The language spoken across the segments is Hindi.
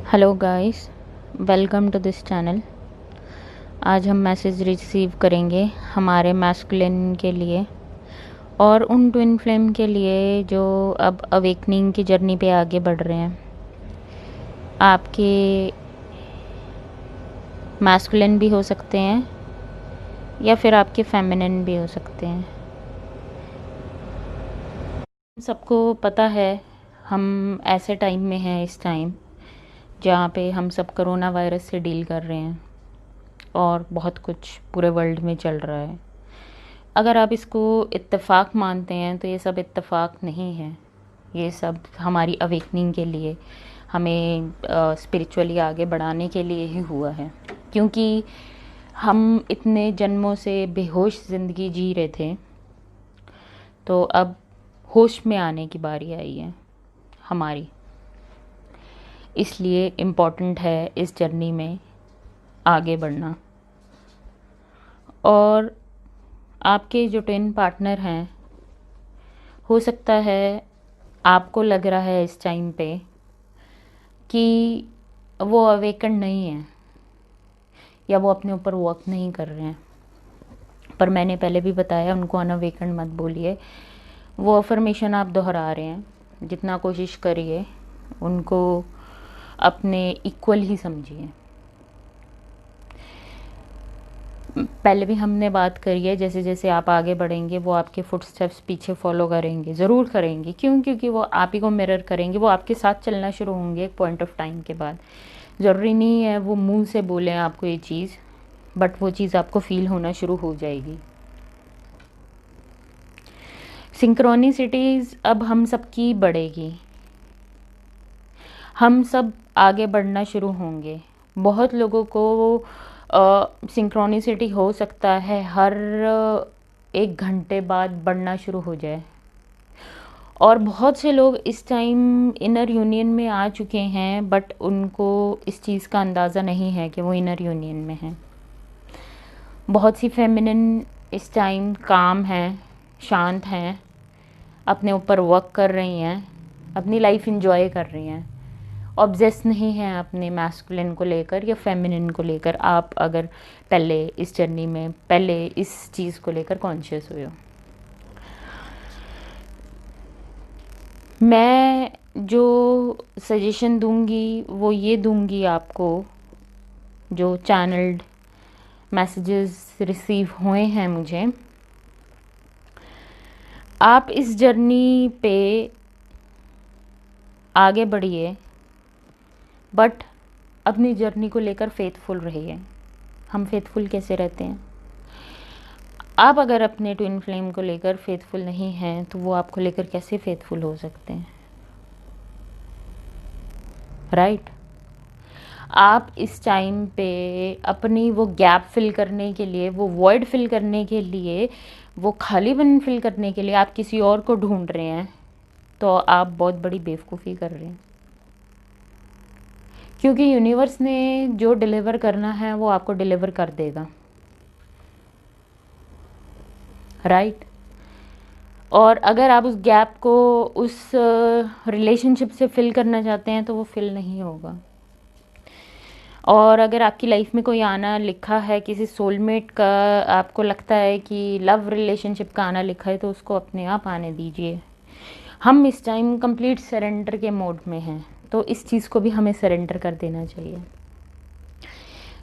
Hello guys, welcome to this channel. आज हम मैसेज रिसीव करेंगे हमारे मैस्कुलिन के लिए और उन ट्विन फ्लेम के लिए जो अब अवेकनिंग की जर्नी पे आगे बढ़ रहे हैं। आपके मैस्कुलिन भी हो सकते हैं या फिर आपके फेमिनिन भी हो सकते हैं। सबको पता है हम ऐसे टाइम में हैं, इस टाइम जहाँ पे हम सब कोरोना वायरस से डील कर रहे हैं और बहुत कुछ पूरे वर्ल्ड में चल रहा है। अगर आप इसको इत्तेफाक मानते हैं तो ये सब इत्तेफाक नहीं है। ये सब हमारी अवेकनिंग के लिए, हमें स्पिरिचुअली आगे बढ़ाने के लिए ही हुआ है, क्योंकि हम इतने जन्मों से बेहोश ज़िंदगी जी रहे थे, तो अब होश में आने की बारी आई है हमारी। इसलिए इम्पॉर्टेंट है इस जर्नी में आगे बढ़ना। और आपके जो ट्विन पार्टनर हैं, हो सकता है आपको लग रहा है इस टाइम पे कि वो अवेकन नहीं है या वो अपने ऊपर वर्क नहीं कर रहे हैं, पर मैंने पहले भी बताया उनको अनअवेकन मत बोलिए। वो अफर्मेशन आप दोहरा रहे हैं, जितना कोशिश करिए उनको अपने इक्वल ही समझिए। पहले भी हमने बात करी है, जैसे जैसे आप आगे बढ़ेंगे वो आपके फुटस्टेप्स पीछे फॉलो करेंगे, ज़रूर करेंगे। क्यों? क्योंकि वो आप ही को मिरर करेंगे, वो आपके साथ चलना शुरू होंगे एक पॉइंट ऑफ टाइम के बाद। ज़रूरी नहीं है वो मुंह से बोलें आपको ये चीज़, बट वो चीज़ आपको फील होना शुरू हो जाएगी। सिंक्रोनिसिटीज़ अब हम सबकी बढ़ेगी, हम सब आगे बढ़ना शुरू होंगे। बहुत लोगों को सिंक्रोनिसिटी हो सकता है हर 1 घंटे बाद बढ़ना शुरू हो जाए, और बहुत से लोग इस टाइम इनर यूनियन में आ चुके हैं, बट उनको इस चीज़ का अंदाज़ा नहीं है कि वो इनर यूनियन में हैं। बहुत सी फेमिनिन इस टाइम काम हैं, शांत हैं, अपने ऊपर वर्क कर रही हैं, अपनी लाइफ एंजॉय कर रही हैं, ऑब्सेस नहीं है अपने मैस्कुलिन को लेकर या फेमिनिन को लेकर। आप अगर पहले इस जर्नी में पहले इस चीज़ को लेकर कॉन्शियस हुए हो। मैं जो सजेशन दूंगी वो ये दूंगी आपको, जो चैनल्ड मैसेजेस रिसीव हुए हैं मुझे, आप इस जर्नी पे आगे बढ़िए, बट अपनी जर्नी को लेकर फेथफुल रहिए। हम फेथफुल कैसे रहते हैं? आप अगर अपने ट्विन फ्लेम को लेकर फेथफुल नहीं हैं तो वो आपको लेकर कैसे फेथफुल हो सकते हैं? राइट? आप इस टाइम पे अपनी वो गैप फिल करने के लिए, वो वॉइड फिल करने के लिए, वो खालीपन फिल करने के लिए आप किसी और को ढूंढ रहे हैं, तो आप बहुत बड़ी बेवकूफ़ी कर रहे हैं। क्योंकि यूनिवर्स ने जो डिलीवर करना है वो आपको डिलीवर कर देगा। राइट? और अगर आप उस गैप को उस रिलेशनशिप से फिल करना चाहते हैं तो वो फिल नहीं होगा। और अगर आपकी लाइफ में कोई आना लिखा है, किसी सोलमेट का आपको लगता है कि लव रिलेशनशिप का आना लिखा है, तो उसको अपने आप आने दीजिए। हम इस टाइम कंप्लीट सरेंडर के मोड में हैं, तो इस चीज़ को भी हमें सरेंडर कर देना चाहिए,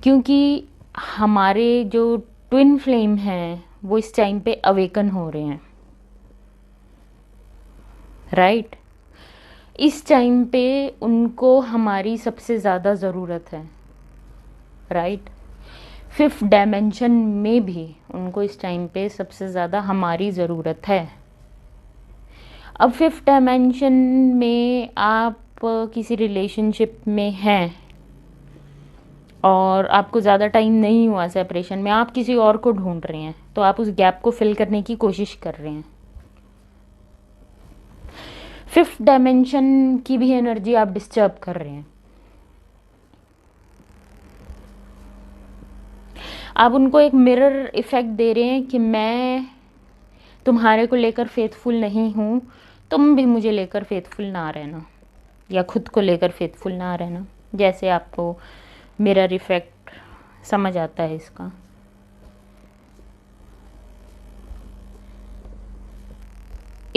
क्योंकि हमारे जो ट्विन फ्लेम हैं वो इस टाइम पे अवेकन हो रहे हैं। राइट? इस टाइम पे उनको हमारी सबसे ज़्यादा ज़रूरत है। राइट? 5th डायमेंशन में भी उनको इस टाइम पे सबसे ज़्यादा हमारी ज़रूरत है। अब 5th डायमेंशन में आप किसी रिलेशनशिप में हैं और आपको ज़्यादा टाइम नहीं हुआ सेपरेशन में, आप किसी और को ढूंढ रहे हैं, तो आप उस गैप को फिल करने की कोशिश कर रहे हैं। 5th डायमेंशन की भी एनर्जी आप डिस्टर्ब कर रहे हैं। आप उनको एक मिरर इफ़ेक्ट दे रहे हैं कि मैं तुम्हारे को लेकर फेथफुल नहीं हूँ, तुम भी मुझे लेकर फेथफुल ना रहना, या खुद को लेकर फेथफुल ना रहना। जैसे आपको मिरर इफेक्ट समझ आता है इसका।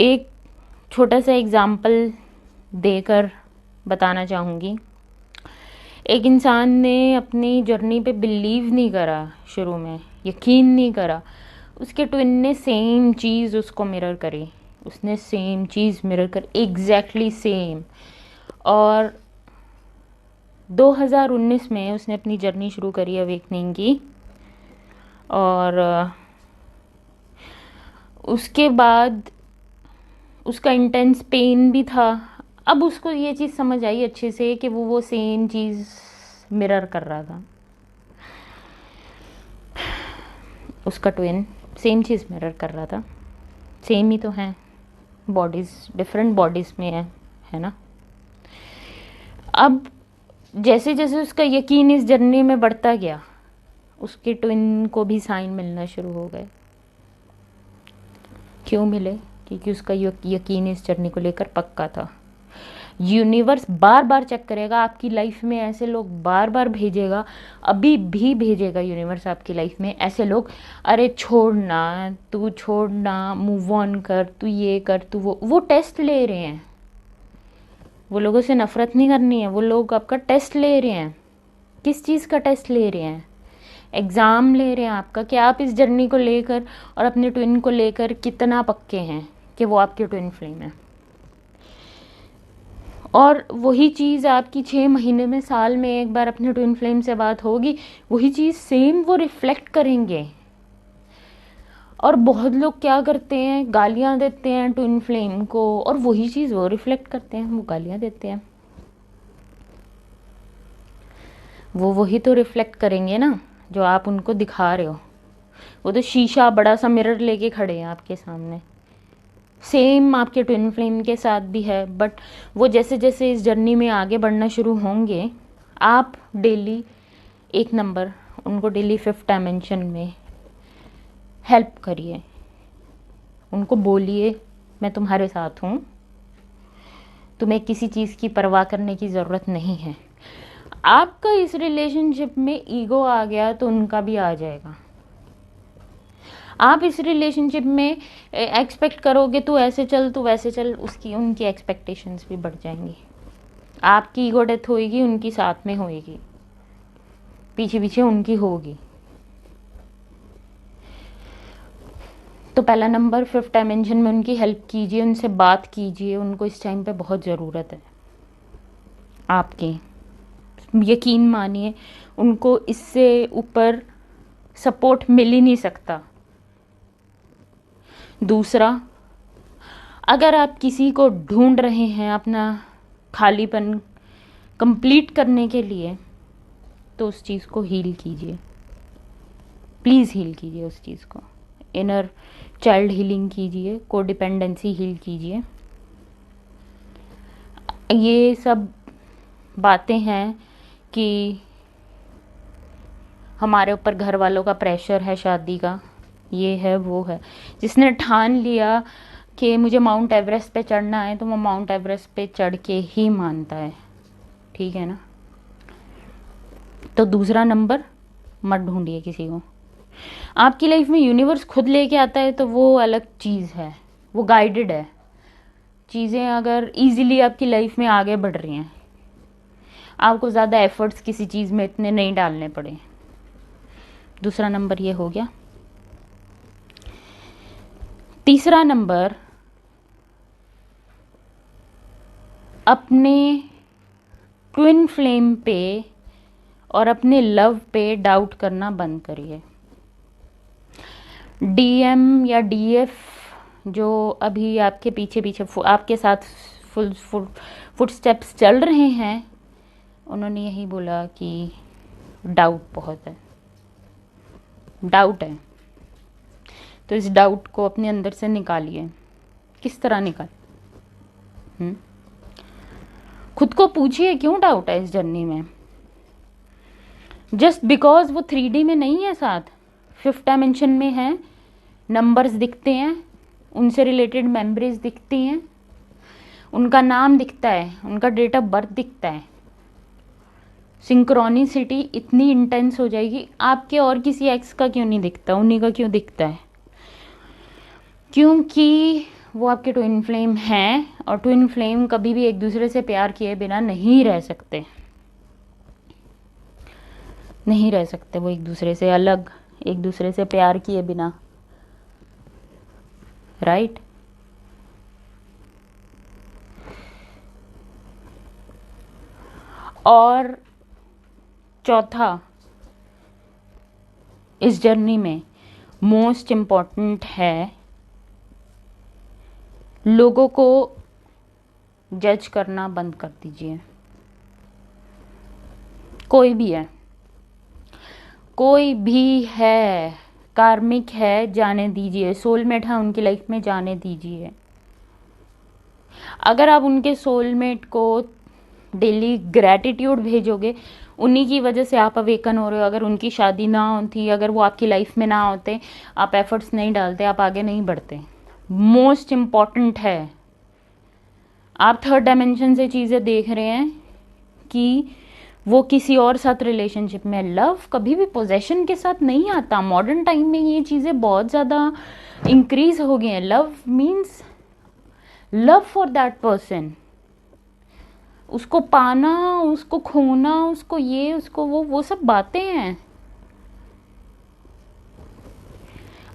एक छोटा सा एग्जाम्पल देकर बताना चाहूँगी। एक इंसान ने अपनी जर्नी पे बिलीव नहीं करा, शुरू में यकीन नहीं करा, उसके ट्विन ने सेम चीज़ उसको मिरर करी, उसने सेम चीज़ मिरर कर एग्जैक्टली सेम। और 2019 में उसने अपनी जर्नी शुरू करी अवेकनिंग की, और उसके बाद उसका इंटेंस पेन भी था। अब उसको ये चीज़ समझ आई अच्छे से कि वो सेम चीज़ मिरर कर रहा था, उसका ट्विन सेम चीज़ मिरर कर रहा था। सेम ही तो हैं, बॉडीज़ डिफरेंट बॉडीज़ में है ना। अब जैसे जैसे उसका यकीन इस जर्नी में बढ़ता गया, उसके ट्विन को भी साइन मिलना शुरू हो गए। क्यों मिले? क्योंकि उसका यकीन इस जर्नी को लेकर पक्का था। यूनिवर्स बार बार चेक करेगा आपकी लाइफ में, ऐसे लोग बार बार भेजेगा, अभी भी भेजेगा यूनिवर्स आपकी लाइफ में ऐसे लोग। अरे छोड़ना, तू छोड़ना, मूव ऑन कर, तू ये कर, तू वो टेस्ट ले रहे हैं। वो लोगों से नफरत नहीं करनी है, वो लोग आपका टेस्ट ले रहे हैं। किस चीज़ का टेस्ट ले रहे हैं? एग्ज़ाम ले रहे हैं आपका, कि आप इस जर्नी को लेकर और अपने ट्विन को लेकर कितना पक्के हैं कि वो आपके ट्विन फ्लेम है। और वही चीज़ आपकी 6 महीने में, साल में एक बार अपने ट्विन फ्लेम से बात होगी, वही चीज़ सेम वो रिफ्लेक्ट करेंगे। और बहुत लोग क्या करते हैं, गालियाँ देते हैं ट्विन फ्लेम को, और वही चीज़ वो रिफ्लेक्ट करते हैं, वो गालियाँ देते हैं। वो वही तो रिफ्लेक्ट करेंगे ना जो आप उनको दिखा रहे हो। वो तो शीशा, बड़ा सा मिरर लेके खड़े हैं आपके सामने। सेम आपके ट्विन फ्लेम के साथ भी है, बट वो जैसे जैसे इस जर्नी में आगे बढ़ना शुरू होंगे, आप डेली 1 नंबर उनको डेली 5th डायमेंशन में हेल्प करिए। उनको बोलिए मैं तुम्हारे साथ हूँ, तुम्हें किसी चीज़ की परवाह करने की ज़रूरत नहीं है। आपका इस रिलेशनशिप में ईगो आ गया तो उनका भी आ जाएगा। आप इस रिलेशनशिप में एक्सपेक्ट करोगे तू ऐसे चल, तू वैसे चल, उनकी एक्सपेक्टेशंस भी बढ़ जाएंगी। आपकी ईगो डेथ होएगी, उनकी साथ में होएगी, पीछे पीछे उनकी होगी। तो पहला नंबर 5th डायमेंशन में उनकी हेल्प कीजिए, उनसे बात कीजिए, उनको इस टाइम पे बहुत ज़रूरत है आपकी। यकीन मानिए, उनको इससे ऊपर सपोर्ट मिल ही नहीं सकता। दूसरा, अगर आप किसी को ढूंढ रहे हैं अपना खालीपन कंप्लीट करने के लिए, तो उस चीज़ को हील कीजिए, प्लीज़ हील कीजिए उस चीज़ को। इनर चाइल्ड हीलिंग कीजिए, कोडिपेंडेंसी हील कीजिए। ये सब बातें हैं कि हमारे ऊपर घर वालों का प्रेशर है शादी का, ये है वो है। जिसने ठान लिया कि मुझे माउंट एवरेस्ट पे चढ़ना है, तो वो माउंट एवरेस्ट पे चढ़ के ही मानता है, ठीक है ना। तो दूसरा नंबर, मत ढूंढिए किसी को। आपकी लाइफ में यूनिवर्स खुद लेके आता है तो वो अलग चीज़ है, वो गाइडेड है। चीज़ें अगर इजीली आपकी लाइफ में आगे बढ़ रही हैं, आपको ज़्यादा एफर्ट्स किसी चीज़ में इतने नहीं डालने पड़े। दूसरा नंबर ये हो गया। तीसरा नंबर, अपने ट्विन फ्लेम पे और अपने लव पे डाउट करना बंद करिए। डीएम या डीएफ जो अभी आपके पीछे पीछे आपके साथ फुट स्टेप्स चल रहे हैं, उन्होंने यही बोला कि डाउट बहुत है, डाउट है। तो इस डाउट को अपने अंदर से निकालिए। किस तरह निकाल? खुद को पूछिए क्यों डाउट है इस जर्नी में। जस्ट बिकॉज वो 3D में नहीं है, साथ 5th डायमेंशन में है, नंबर्स दिखते हैं, उनसे रिलेटेड मेमोरीज दिखती हैं, उनका नाम दिखता है, उनका डेट ऑफ बर्थ दिखता है, सिंक्रोनिसिटी इतनी इंटेंस हो जाएगी, आपके और किसी एक्स का क्यों नहीं दिखता, उन्हीं का क्यों दिखता है? क्योंकि वो आपके ट्विन फ्लेम हैं, और ट्विन फ्लेम कभी भी एक दूसरे से प्यार किए बिना नहीं रह सकते, नहीं रह सकते। वो एक दूसरे से अलग, एक दूसरे से प्यार किए बिना, राइट? और चौथा, इस जर्नी में मोस्ट इम्पॉर्टेंट है, लोगों को जज करना बंद कर दीजिए। कोई भी है, कोई भी है, कार्मिक है, जाने दीजिए। सोलमेट है उनकी लाइफ में, जाने दीजिए। अगर आप उनके सोलमेट को डेली ग्रैटिट्यूड भेजोगे, उन्हीं की वजह से आप अवेकन हो रहे हो। अगर उनकी शादी ना होती, अगर वो आपकी लाइफ में ना होते, आप एफर्ट्स नहीं डालते, आप आगे नहीं बढ़ते। मोस्ट इम्पॉर्टेंट है, आप थर्ड डायमेंशन से चीज़ें देख रहे हैं कि वो किसी और साथ रिलेशनशिप में। लव कभी भी पोजेशन के साथ नहीं आता। मॉडर्न टाइम में ये चीज़ें बहुत ज़्यादा इंक्रीज हो गई हैं। Love means love for that person, उसको पाना, उसको खोना, उसको ये, उसको वो सब बातें हैं।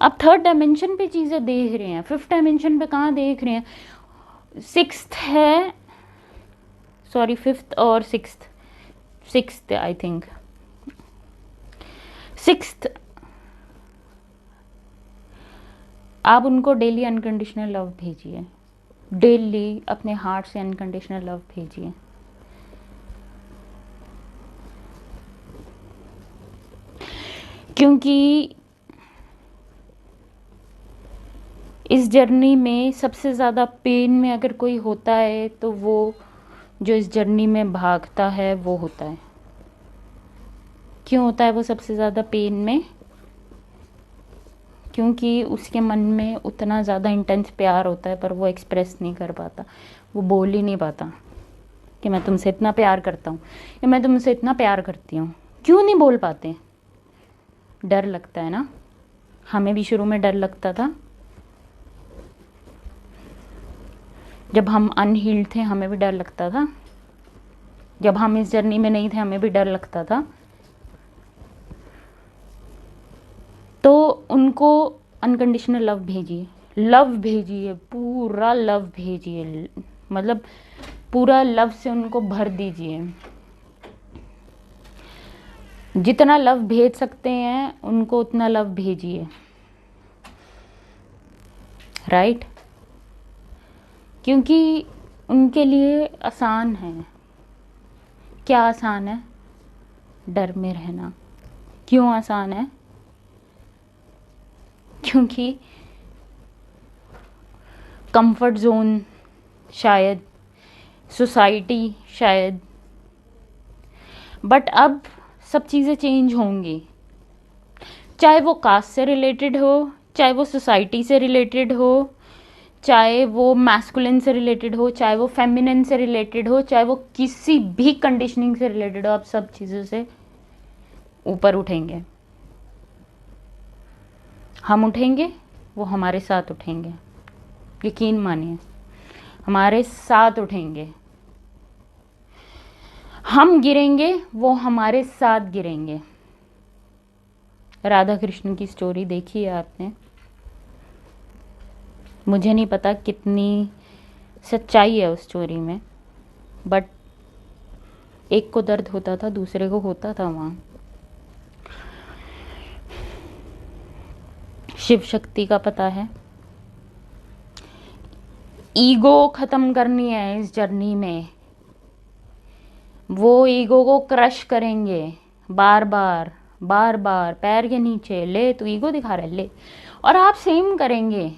आप थर्ड डायमेंशन पे चीज़ें देख रहे हैं, फिफ्थ डायमेंशन पे कहाँ देख रहे हैं? सिक्स्थ है, सॉरी, फिफ्थ और सिक्स्थ आई थिंक, सिक्स्थ। आप उनको डेली अनकंडीशनल लव भेजिए, डेली अपने हार्ट से अनकंडीशनल लव भेजिए। क्योंकि इस जर्नी में सबसे ज़्यादा पेन में अगर कोई होता है तो वो जो इस जर्नी में भागता है वो होता है। क्यों होता है वो सबसे ज़्यादा पेन में? क्योंकि उसके मन में उतना ज़्यादा इंटेंस प्यार होता है, पर वो एक्सप्रेस नहीं कर पाता, वो बोल ही नहीं पाता कि मैं तुमसे इतना प्यार करता हूँ या मैं तुमसे इतना प्यार करती हूँ। क्यों नहीं बोल पाते? डर लगता है ना। हमें भी शुरू में डर लगता था, जब हम अनहील्ड थे हमें भी डर लगता था, जब हम इस जर्नी में नहीं थे हमें भी डर लगता था। तो उनको अनकंडीशनल लव भेजिए, लव भेजिए, पूरा लव भेजिए, मतलब पूरा लव से उनको भर दीजिए। जितना लव भेज सकते हैं उनको उतना लव भेजिए, राइट? क्योंकि उनके लिए आसान है। क्या आसान है? डर में रहना। क्यों आसान है? क्योंकि कंफर्ट जोन, शायद सोसाइटी, शायद, बट अब सब चीज़ें चेंज होंगी। चाहे वो कास्ट से रिलेटेड हो, चाहे वो सोसाइटी से रिलेटेड हो, चाहे वो मैस्कुलिन से रिलेटेड हो, चाहे वो फेमिनिन से रिलेटेड हो, चाहे वो किसी भी कंडीशनिंग से रिलेटेड हो, आप सब चीज़ों से ऊपर उठेंगे। हम उठेंगे, वो हमारे साथ उठेंगे। यकीन मानिए, हमारे साथ उठेंगे। हम गिरेंगे, वो हमारे साथ गिरेंगे। राधा कृष्ण की स्टोरी देखी है आपने? मुझे नहीं पता कितनी सच्चाई है उस स्टोरी में, बट एक को दर्द होता था, दूसरे को होता था वहाँ। शिव शक्ति का पता है। ईगो खत्म करनी है इस जर्नी में। वो ईगो को क्रश करेंगे बार बार बार बार, पैर के नीचे। ले, तू ईगो दिखा रहा है, ले। और आप सेम करेंगे।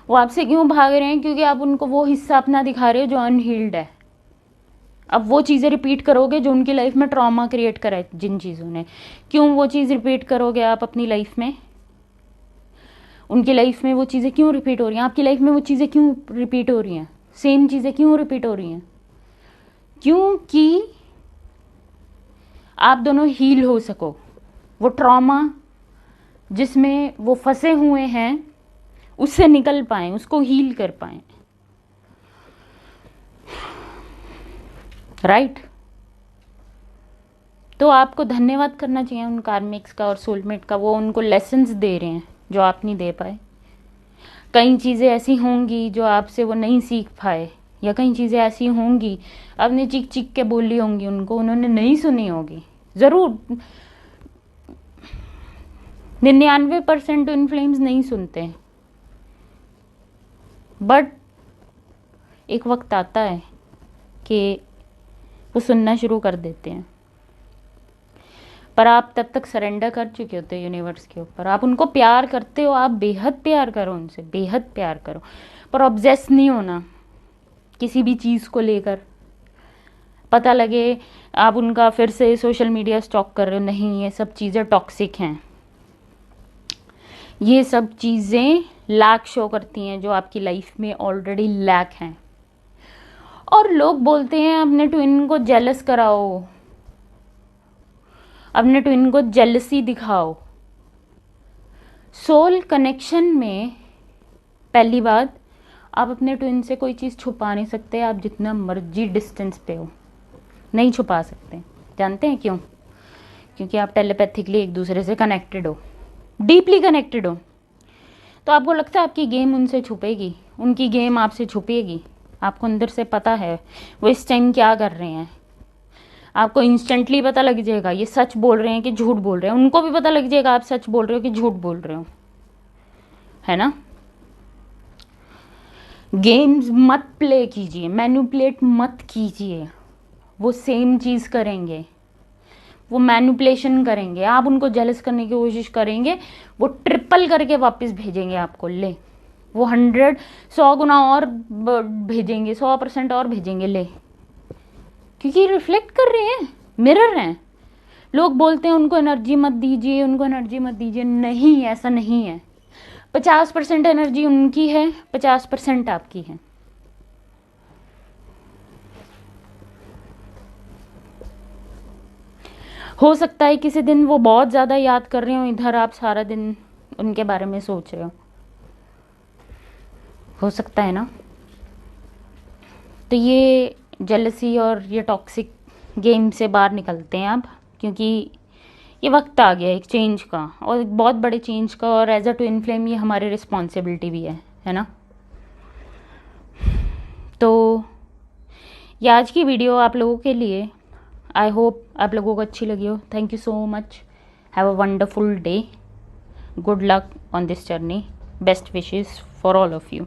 वो आपसे क्यों भाग रहे हैं? क्योंकि आप उनको वो हिस्सा अपना दिखा रहे हो जो अनहील्ड है। अब वो चीज़ें रिपीट करोगे जो उनकी लाइफ में ट्रॉमा क्रिएट करा है जिन चीज़ों ने। क्यों वो चीज़ रिपीट करोगे आप अपनी लाइफ में? उनकी लाइफ में वो चीज़ें क्यों रिपीट हो रही हैं? आपकी लाइफ में वो चीज़ें क्यों रिपीट हो रही हैं? सेम चीज़ें क्यों रिपीट हो रही हैं? क्योंकि आप दोनों हील हो सको, वो ट्रॉमा जिसमें वो फंसे हुए हैं उससे निकल पाएँ, उसको हील कर पाएँ, राइट? तो आपको धन्यवाद करना चाहिए उन कार्मिक्स का और सोलमेट का, वो उनको लेसन्स दे रहे हैं जो आप नहीं दे पाए। कई चीज़ें ऐसी होंगी जो आपसे वो नहीं सीख पाए, या कई चीज़ें ऐसी होंगी आपने चीख चीख के बोली होंगी उनको, उन्होंने नहीं सुनी होगी। ज़रूर 99% ट्विन फ्लेम्स नहीं सुनते, बट एक वक्त आता है कि वो सुनना शुरू कर देते हैं। पर आप तब तक सरेंडर कर चुके होते हो यूनिवर्स के ऊपर, आप उनको प्यार करते हो, आप बेहद प्यार करो उनसे, बेहद प्यार करो, पर ऑब्सेस नहीं होना किसी भी चीज़ को लेकर। पता लगे आप उनका फिर से सोशल मीडिया स्टॉक कर रहे हो, नहीं, ये सब चीज़ें टॉक्सिक हैं, ये सब चीज़ें लैक शो करती हैं जो आपकी लाइफ में ऑलरेडी लैक हैं। और लोग बोलते हैं अपने ट्विन को जेलस कराओ, अपने ट्विन को जेलसी दिखाओ। सोल कनेक्शन में पहली बात, आप अपने ट्विन से कोई चीज़ छुपा नहीं सकते, आप जितना मर्जी डिस्टेंस पे हो नहीं छुपा सकते। जानते हैं क्यों? क्योंकि आप टेलीपैथिकली एक दूसरे से कनेक्टेड हो, डीपली कनेक्टेड हो। तो आपको लगता है आपकी गेम उनसे छुपेगी, उनकी गेम आपसे छुपेगी? आपको अंदर से पता है वो इस टाइम क्या कर रहे हैं, आपको इंस्टेंटली पता लग जाएगा ये सच बोल रहे हैं कि झूठ बोल रहे हैं, उनको भी पता लग जाएगा आप सच बोल रहे हो कि झूठ बोल रहे हो, है ना? गेम्स मत प्ले कीजिए, मैनिपुलेट मत कीजिए, वो सेम चीज़ करेंगे, वो मैनिपुलेशन करेंगे, आप उनको जेलस करने की कोशिश करेंगे, वो ट्रिपल करके वापस भेजेंगे आपको, ले वो 100 गुना और भेजेंगे, 100% और भेजेंगे, ले, क्योंकि रिफ्लेक्ट कर रहे हैं, मिरर हैं। लोग बोलते हैं उनको एनर्जी मत दीजिए, उनको एनर्जी मत दीजिए, नहीं, ऐसा नहीं है। 50% एनर्जी उनकी है, 50% आपकी है। हो सकता है किसी दिन वो बहुत ज़्यादा याद कर रहे हो, इधर आप सारा दिन उनके बारे में सोच रहे हो सकता है ना? तो ये जेलसी और ये टॉक्सिक गेम से बाहर निकलते हैं आप, क्योंकि ये वक्त आ गया एक चेंज का, और एक बहुत बड़े चेंज का, और एज अ ट्विन फ्लेम ये हमारी रिस्पॉन्सिबिलिटी भी है ना? तो ये आज की वीडियो आप लोगों के लिए, आई होप आप लोगों को अच्छी लगी हो। Thank you so much, have a wonderful day, good luck on this journey, best wishes for all of you.